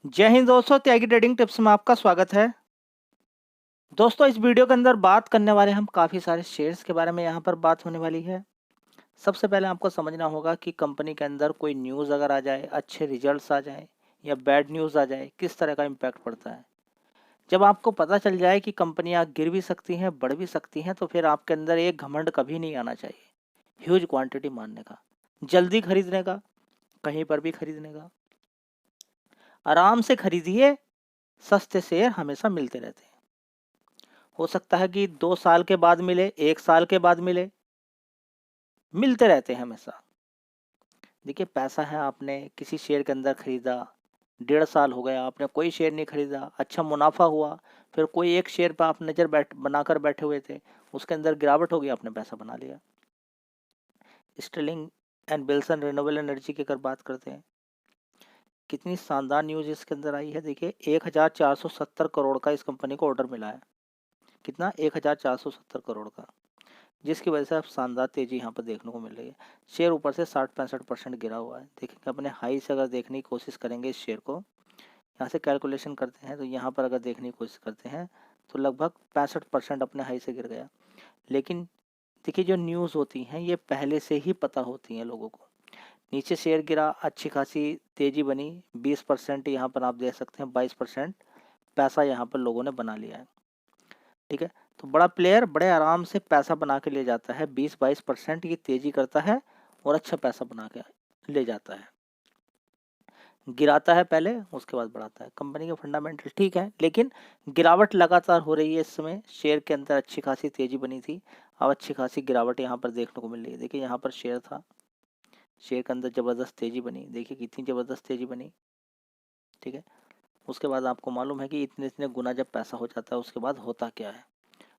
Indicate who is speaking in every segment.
Speaker 1: जय हिंद दोस्तों, त्यागी trading tips में आपका स्वागत है। दोस्तों, इस वीडियो के अंदर बात करने वाले हम काफ़ी सारे शेयर्स के बारे में यहाँ पर बात होने वाली है। सबसे पहले आपको समझना होगा कि कंपनी के अंदर कोई न्यूज़ अगर आ जाए, अच्छे रिजल्ट्स आ जाए या बैड न्यूज़ आ जाए, किस तरह का इम्पैक्ट पड़ता है। जब आपको पता चल जाए कि कंपनियाँ गिर भी सकती हैं, बढ़ भी सकती हैं, तो फिर आपके अंदर एक घमंड कभी नहीं आना चाहिए, ह्यूज क्वांटिटी मारने का, जल्दी खरीदने का, कहीं पर भी खरीदने का। आराम से खरीदिए, सस्ते शेयर हमेशा मिलते रहते हैं। हो सकता है कि 2 साल के बाद मिले, 1 साल के बाद मिले, मिलते रहते हैं हमेशा। देखिए, पैसा है, आपने किसी शेयर के अंदर खरीदा, 1.5 साल हो गया, आपने कोई शेयर नहीं खरीदा, अच्छा मुनाफा हुआ, फिर कोई एक शेयर पर आप नज़र बनाकर बैठे हुए थे, उसके अंदर गिरावट हो गई, आपने पैसा बना लिया। Sterling and Wilson renewable energy की अगर बात करते हैं, कितनी शानदार न्यूज़ इसके अंदर आई है। देखिए, 1470 करोड़ का इस कंपनी को ऑर्डर मिला है। कितना? 1470 करोड़ का, जिसकी वजह से अब शानदार तेजी यहाँ पर देखने को मिल रही है। शेयर ऊपर से 60-65% गिरा हुआ है। देखेंगे, अपने हाई से अगर देखने की कोशिश करेंगे इस शेयर को, यहाँ से कैलकुलेशन करते हैं तो यहाँ पर अगर देखने की कोशिश करते हैं तो लगभग 65% अपने हाई से गिर गया। लेकिन देखिए, जो न्यूज़ होती हैं ये पहले से ही पता होती हैं लोगों को। नीचे शेयर गिरा, अच्छी खासी तेजी बनी, 20% यहाँ पर आप देख सकते हैं, 22% पैसा यहाँ पर लोगों ने बना लिया है। ठीक है, तो बड़ा प्लेयर बड़े आराम से पैसा बना के ले जाता है, 20-22% की तेजी करता है और अच्छा पैसा बना के ले जाता है। गिराता है पहले, उसके बाद बढ़ाता है। कंपनी के फंडामेंटल ठीक है, लेकिन गिरावट लगातार हो रही है। इस समय शेयर के अंदर अच्छी खासी तेजी बनी थी, अब अच्छी खासी गिरावट यहाँ पर देखने को मिल रही है। देखिए, यहाँ पर शेयर था, शेयर के अंदर ज़बरदस्त तेजी बनी, देखिए कितनी ज़बरदस्त तेजी बनी। ठीक है, उसके बाद आपको मालूम है कि इतने इतने गुना जब पैसा हो जाता है उसके बाद होता क्या है,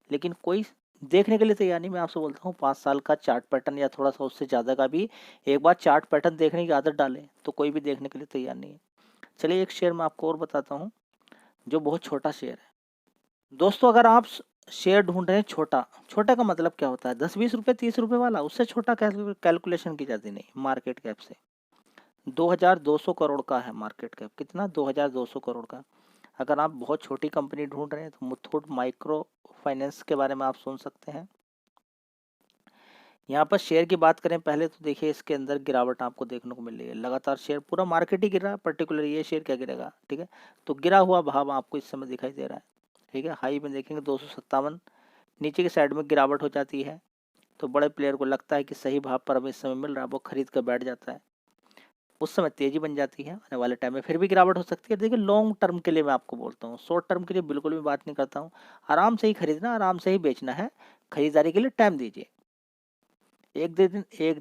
Speaker 1: लेकिन कोई देखने के लिए तैयार नहीं। मैं आपसे बोलता हूँ, 5 साल का चार्ट पैटर्न या थोड़ा सा उससे ज़्यादा का भी एक बार चार्ट पैटर्न देखने की आदत डालें तो कोई भी देखने के लिए तैयार नहीं है। चलिए, एक शेयर मैं आपको और बताता हूँ जो बहुत छोटा शेयर है। दोस्तों, अगर आप शेयर ढूंढ रहे हैं छोटा, छोटा का मतलब क्या होता है? 10-20 रुपये, 30 रुपये वाला, उससे छोटा कैलकुलेशन की जाती नहीं मार्केट कैप से। 2200 करोड़ का है मार्केट कैप। कितना? 2200 करोड़ का। अगर आप बहुत छोटी कंपनी ढूंढ रहे हैं तो मुथूट माइक्रो फाइनेंस के बारे में आप सुन सकते हैं। यहाँ पर शेयर की बात करें पहले तो देखिए, इसके अंदर गिरावट आपको देखने को मिल रही है लगातार। शेयर पूरा मार्केट ही गिर रहा है, पर्टिकुलर ये शेयर क्या गिरेगा? ठीक है, तो गिरा हुआ भाव आपको इस समय दिखाई दे रहा है। ठीक है, हाई में देखेंगे 257, नीचे की साइड में गिरावट हो जाती है तो बड़े प्लेयर को लगता है कि सही भाव पर अब इस समय मिल रहा है, वो खरीद कर बैठ जाता है। उस समय तेजी बन जाती है, आने वाले टाइम में फिर भी गिरावट हो सकती है। देखिए, लॉन्ग टर्म के लिए मैं आपको बोलता हूँ, शॉर्ट टर्म के लिए बिल्कुल भी बात नहीं करता हूँ। आराम से ही खरीदना, आराम से ही बेचना है। खरीदारी के लिए टाइम दीजिए। एक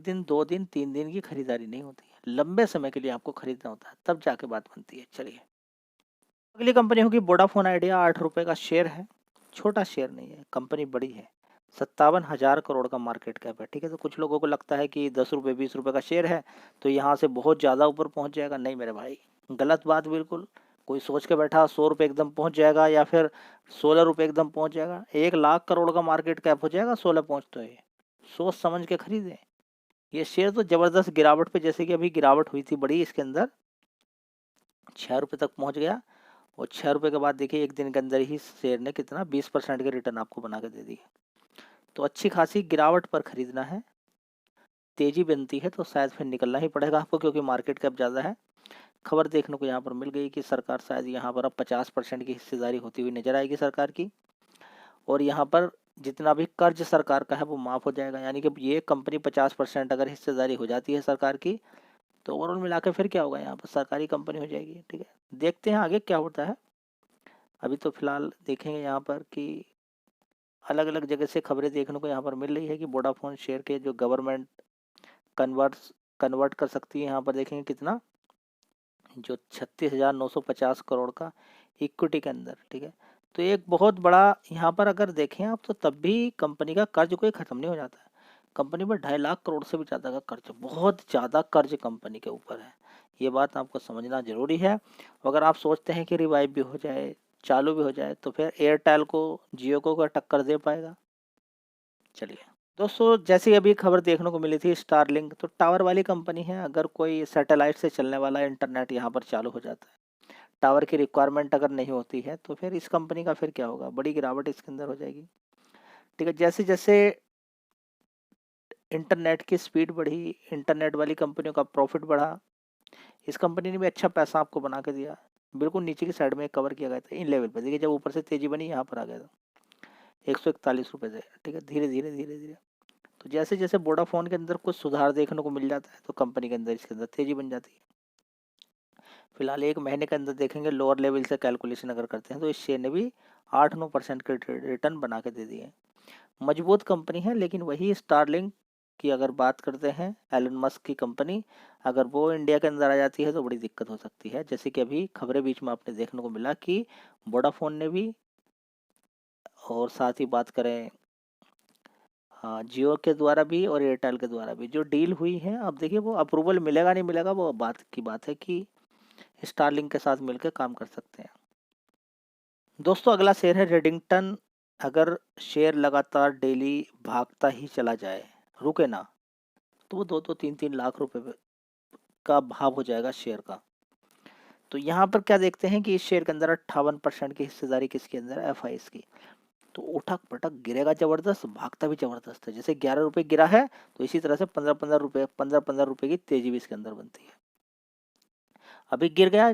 Speaker 1: दिन 2 दिन 3 दिन की खरीदारी नहीं होती है, लंबे समय के लिए आपको खरीदना होता है, तब जाके बात बनती है। चलिए, अगली कंपनी होगी वोडाफोन आइडिया। 8 रुपये का शेयर है, छोटा शेयर नहीं है, कंपनी बड़ी है। 57,000 करोड़ का मार्केट कैप है। ठीक है, तो कुछ लोगों को लगता है कि 10 रुपये 20 रुपये का शेयर है तो यहाँ से बहुत ज़्यादा ऊपर पहुँच जाएगा। नहीं मेरे भाई, गलत बात बिल्कुल। कोई सोच के बैठा 100 रुपये एकदम पहुँच जाएगा या फिर 16 रुपये एकदम पहुँच जाएगा। 1 लाख करोड़ का मार्केट कैप हो जाएगा 16 पहुँच तो ये सोच समझ के खरीदें। ये शेयर तो ज़बरदस्त गिरावट पे, जैसे कि अभी गिरावट हुई थी बड़ी, इसके अंदर 6 रुपये तक पहुँच गया और 6 रुपये के बाद देखिए एक दिन के अंदर ही शेयर ने कितना 20% के रिटर्न आपको बना के दे दिए। तो अच्छी खासी गिरावट पर खरीदना है। तेजी बनती है तो शायद फिर निकलना ही पड़ेगा आपको, क्योंकि मार्केट कैप ज़्यादा है। खबर देखने को यहाँ पर मिल गई कि सरकार शायद यहाँ पर अब 50% की हिस्सेदारी होती हुई नजर आएगी सरकार की, और यहाँ पर जितना भी कर्ज सरकार का है वो माफ़ हो जाएगा। यानी कि ये कंपनी 50% अगर हिस्सेदारी हो जाती है सरकार की तो ओवरऑल मिला के फिर क्या होगा, यहाँ पर सरकारी कंपनी हो जाएगी। ठीक है, देखते हैं आगे क्या होता है। अभी तो फिलहाल देखेंगे यहाँ पर कि अलग अलग जगह से खबरें देखने को यहाँ पर मिल रही है कि वोडाफोन शेयर के जो गवर्नमेंट कन्वर्ट कर सकती है। यहाँ पर देखेंगे कितना, जो 36,950 करोड़ का इक्विटी के अंदर। ठीक है, तो एक बहुत बड़ा यहाँ पर अगर देखें आप तो तब भी कंपनी का कर्ज कोई ख़त्म नहीं हो जाता है। कंपनी पर 2.5 लाख करोड़ से भी ज़्यादा का कर्ज, बहुत ज़्यादा कर्ज कंपनी के ऊपर है। ये बात आपको समझना ज़रूरी है। अगर आप सोचते हैं कि रिवाइव भी हो जाए, चालू भी हो जाए, तो फिर एयरटेल को, जियो को क्या टक्कर दे पाएगा? चलिए दोस्तों, जैसी अभी खबर देखने को मिली थी स्टारलिंक, तो टावर वाली कंपनी है। अगर कोई सैटेलाइट से चलने वाला इंटरनेट यहाँ पर चालू हो जाता है, टावर की रिक्वायरमेंट अगर नहीं होती है तो फिर इस कंपनी का फिर क्या होगा, बड़ी गिरावट इसके अंदर हो जाएगी। ठीक है, जैसे जैसे इंटरनेट की स्पीड बढ़ी, इंटरनेट वाली कंपनियों का प्रॉफिट बढ़ा, इस कंपनी ने भी अच्छा पैसा आपको बना के दिया। बिल्कुल नीचे की साइड में कवर किया गया था इन लेवल पर, देखिए जब ऊपर से तेजी बनी यहाँ पर आ गया था 141 रुपये से। ठीक है, धीरे धीरे धीरे धीरे तो जैसे जैसे वोडाफोन के अंदर कुछ सुधार देखने को मिल जाता है तो कंपनी के अंदर इसके अंदर तेजी बन जाती है। फिलहाल 1 महीने के अंदर देखेंगे लोअर लेवल से कैलकुलेशन अगर करते हैं तो इस शेयर ने भी 8-9% के रिटर्न बना के दे दिए। मजबूत कंपनी है, लेकिन वही स्टारलिंक की अगर बात करते हैं, एलन मस्क की कंपनी, अगर वो इंडिया के अंदर आ जाती है तो बड़ी दिक्कत हो सकती है। जैसे कि अभी खबरें बीच में आपने देखने को मिला कि वोडाफोन ने भी, और साथ ही बात करें हाँ जियो के द्वारा भी और एयरटेल के द्वारा भी जो डील हुई है, अब देखिए वो अप्रूवल मिलेगा नहीं मिलेगा वो बात की बात है कि स्टारलिंक के साथ मिलकर काम कर सकते हैं। दोस्तों अगला शेयर है रेडिंगटन। अगर शेयर लगातार डेली भागता ही चला जाए, रुके ना, तो वो 2-3 लाख रुपए का भाव हो जाएगा शेयर का। तो यहाँ पर क्या देखते हैं कि इस शेयर के अंदर 58% की हिस्सेदारी किसके अंदर है, एफआईएस की। तो उठक पटक गिरेगा जबरदस्त, भागता भी जबरदस्त है। जैसे 11 रुपए गिरा है तो इसी तरह से 15-15 रुपए की तेजी भी इसके अंदर बनती है। अभी गिर गया,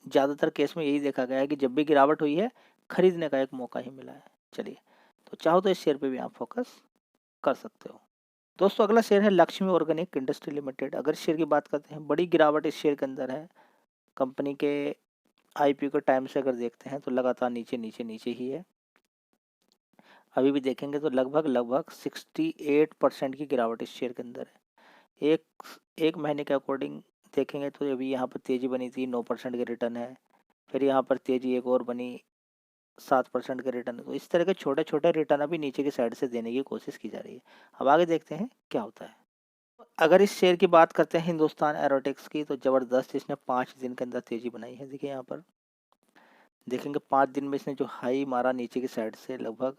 Speaker 1: ज्यादातर केस में यही देखा गया है कि जब भी गिरावट हुई है खरीदने का एक मौका ही मिला है। चलिए, तो चाहो तो इस शेयर पे भी आप फोकस कर सकते हो। दोस्तों अगला शेयर है लक्ष्मी ऑर्गेनिक इंडस्ट्री लिमिटेड। अगर शेयर की बात करते हैं, बड़ी गिरावट इस शेयर के अंदर है। कंपनी के आईपीओ के टाइम से अगर देखते हैं तो लगातार नीचे नीचे नीचे ही है। अभी भी देखेंगे तो लगभग लगभग 68% की गिरावट इस शेयर के अंदर है। एक महीने के अकॉर्डिंग देखेंगे तो अभी यहाँ पर तेजी बनी थी, 9% के रिटर्न है। फिर यहाँ पर तेजी एक और बनी, 7% के रिटर्न। तो इस तरह के छोटे छोटे रिटर्न अभी नीचे की साइड से देने की कोशिश की जा रही है। अब आगे देखते हैं क्या होता है। अगर इस शेयर की बात करते हैं हिंदुस्तान एरोटिक्स की, तो जबरदस्त इसने 5 दिन के अंदर तेजी बनाई है। देखिए यहाँ पर देखेंगे 5 दिन में इसने जो हाई मारा नीचे की साइड से, लगभग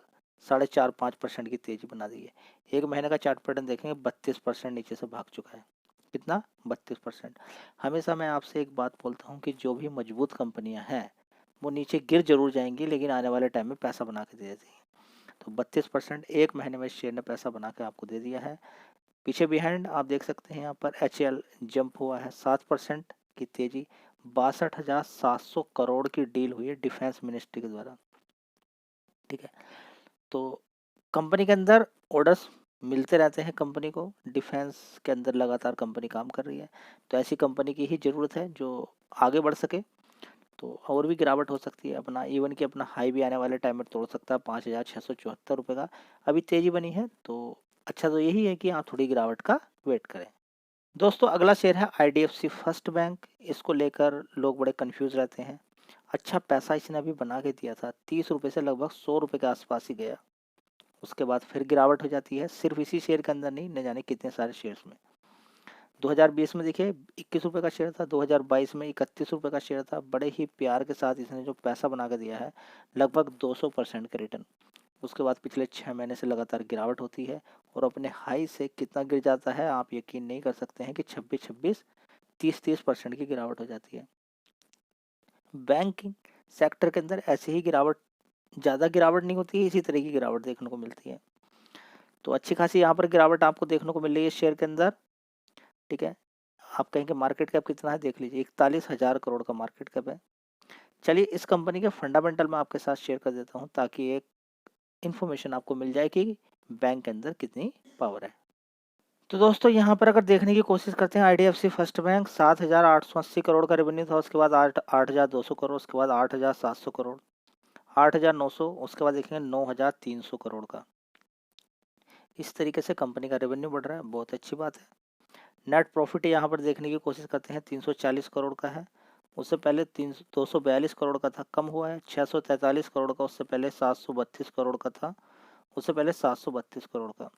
Speaker 1: 4.5-5% की तेजी बना दी है। 1 महीने का चार्ट पैटर्न देखेंगे, 32% नीचे से भाग चुका है। कितना? 32%। हमेशा मैं आपसे एक बात बोलता हूँ कि जो भी मजबूत कंपनियां हैं वो नीचे गिर जरूर जाएंगी, लेकिन आने वाले टाइम में पैसा बना के दे देती है। तो 32% 1 महीने में शेयर ने पैसा बना के आपको दे दिया है। पीछे बिहाइंड आप देख सकते हैं यहाँ पर एचएल जंप हुआ है, 7% की तेजी। 62,700 करोड़ की डील हुई है डिफेंस मिनिस्ट्री के द्वारा। ठीक है, तो कंपनी के अंदर ऑर्डर्स मिलते रहते हैं कंपनी को, डिफेंस के अंदर लगातार कंपनी काम कर रही है। तो ऐसी कंपनी की ही ज़रूरत है जो आगे बढ़ सके। तो और भी गिरावट हो सकती है, अपना इवन कि अपना हाई भी आने वाले टाइम में तोड़ सकता है 5,674 रुपये का। अभी तेजी बनी है तो अच्छा तो यही है कि आप थोड़ी गिरावट का वेट करें। दोस्तों अगला शेयर है आईडीएफसी फर्स्ट बैंक। इसको लेकर लोग बड़े कंफ्यूज रहते हैं। अच्छा पैसा इसने अभी बना के दिया था, 30 रुपये से लगभग 100 रुपये के आसपास ही गया। उसके बाद फिर गिरावट हो जाती है, सिर्फ इसी शेयर के अंदर नहीं, न जाने कितने सारे शेयर्स में। 2020 में देखिए 21 रुपये का शेयर था, 2022 में 31 रुपये का शेयर था। बड़े ही प्यार के साथ इसने जो पैसा बना के दिया है, लगभग 200% का रिटर्न। उसके बाद पिछले 6 महीने से लगातार गिरावट होती है और अपने हाई से कितना गिर जाता है आप यकीन नहीं कर सकते हैं कि 26-26, 30-30% की गिरावट हो जाती है। बैंकिंग सेक्टर के अंदर ऐसी ही गिरावट, ज़्यादा गिरावट नहीं होती है, इसी तरह की गिरावट देखने को मिलती है। तो अच्छी खासी यहाँ पर गिरावट आपको देखने को मिल रही है शेयर के अंदर। ठीक है, आप कहेंगे मार्केट कैप कितना है, देख लीजिए 41,000 करोड़ का मार्केट कैप है। चलिए इस कंपनी के फंडामेंटल मैं आपके साथ शेयर कर देता हूँ ताकि एक इन्फॉर्मेशन आपको मिल जाए कि बैंक के अंदर कितनी पावर है। तो दोस्तों यहाँ पर अगर देखने की कोशिश करते हैं, आईडीएफसी फर्स्ट बैंक 7,880 करोड़ का रेवेन्यू था, उसके बाद 8,200 करोड़, उसके बाद 8,700 करोड़, 8,900, उसके बाद देखेंगे 9,300 करोड़ का। इस तरीके से कंपनी का रेवेन्यू बढ़ रहा है, बहुत अच्छी बात है। नेट प्रॉफिट यहाँ पर देखने की कोशिश करते हैं, 340 करोड़ का है। उससे पहले 242 करोड़ का था, कम हुआ है। 643 करोड़ का, उससे पहले 732 करोड़ का था, उससे पहले 732 करोड़ का।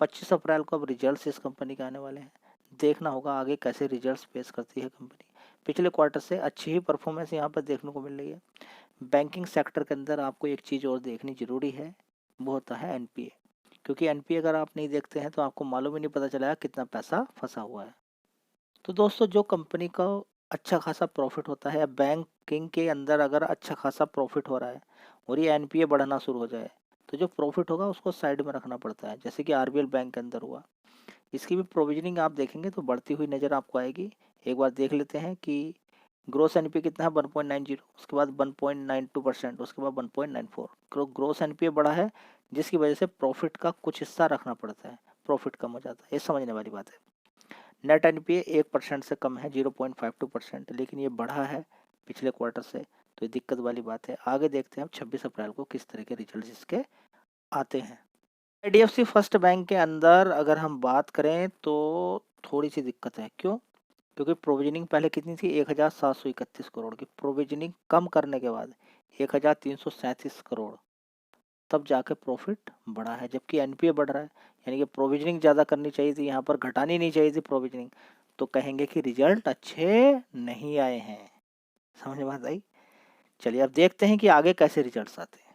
Speaker 1: 25 अप्रैल को अब रिजल्ट्स इस कंपनी के आने वाले हैं, देखना होगा आगे कैसे रिजल्ट्स पेश करती है कंपनी। पिछले क्वार्टर से अच्छी ही परफॉर्मेंस यहाँ पर देखने को मिल रही है। बैंकिंग सेक्टर के अंदर आपको एक चीज़ और देखनी जरूरी है, वो होता है एनपीए। क्योंकि एनपीए अगर आप नहीं देखते हैं तो आपको मालूम ही नहीं पता चलेगा कितना पैसा फंसा हुआ है। तो दोस्तों जो कंपनी का अच्छा खासा प्रॉफिट होता है, या बैंकिंग के अंदर अगर अच्छा खासा प्रॉफिट हो रहा है और ये एनपीए बढ़ना शुरू हो जाए, तो जो प्रॉफिट होगा उसको साइड में रखना पड़ता है, जैसे कि आरबीएल बैंक के अंदर हुआ। इसकी भी प्रोविजनिंग आप देखेंगे तो बढ़ती हुई नज़र आपको आएगी। एक बार देख लेते हैं कि ग्रोस एनपीए कितना है, 1.90, उसके बाद 1.92%, उसके बाद 1.94। ग्रोस एनपीए बढ़ा है, जिसकी वजह से प्रॉफिट का कुछ हिस्सा रखना पड़ता है, प्रॉफिट कम हो जाता है, ये समझने वाली बात है। नेट एनपीए 1% से कम है, 0.52%, लेकिन ये बढ़ा है पिछले क्वार्टर से, तो ये दिक्कत वाली बात है। आगे देखते हैं अब 26 अप्रैल को किस तरह के रिजल्ट इसके आते हैं। आईडीएफसी फर्स्ट बैंक के अंदर अगर हम बात करें तो थोड़ी सी दिक्कत है। क्यों? क्योंकि प्रोविजनिंग पहले कितनी थी, 1731 करोड़ की। प्रोविजनिंग कम करने के बाद 1337 करोड़, तब जाके प्रॉफिट बढ़ा है, जबकि एनपीए बढ़ रहा है। यानी कि प्रोविजनिंग ज़्यादा करनी चाहिए थी, यहाँ पर घटानी नहीं चाहिए थी प्रोविजनिंग, तो कहेंगे कि रिजल्ट अच्छे नहीं आए हैं। समझ में बात आई? चलिए अब देखते हैं कि आगे कैसे रिजल्ट्स आते हैं।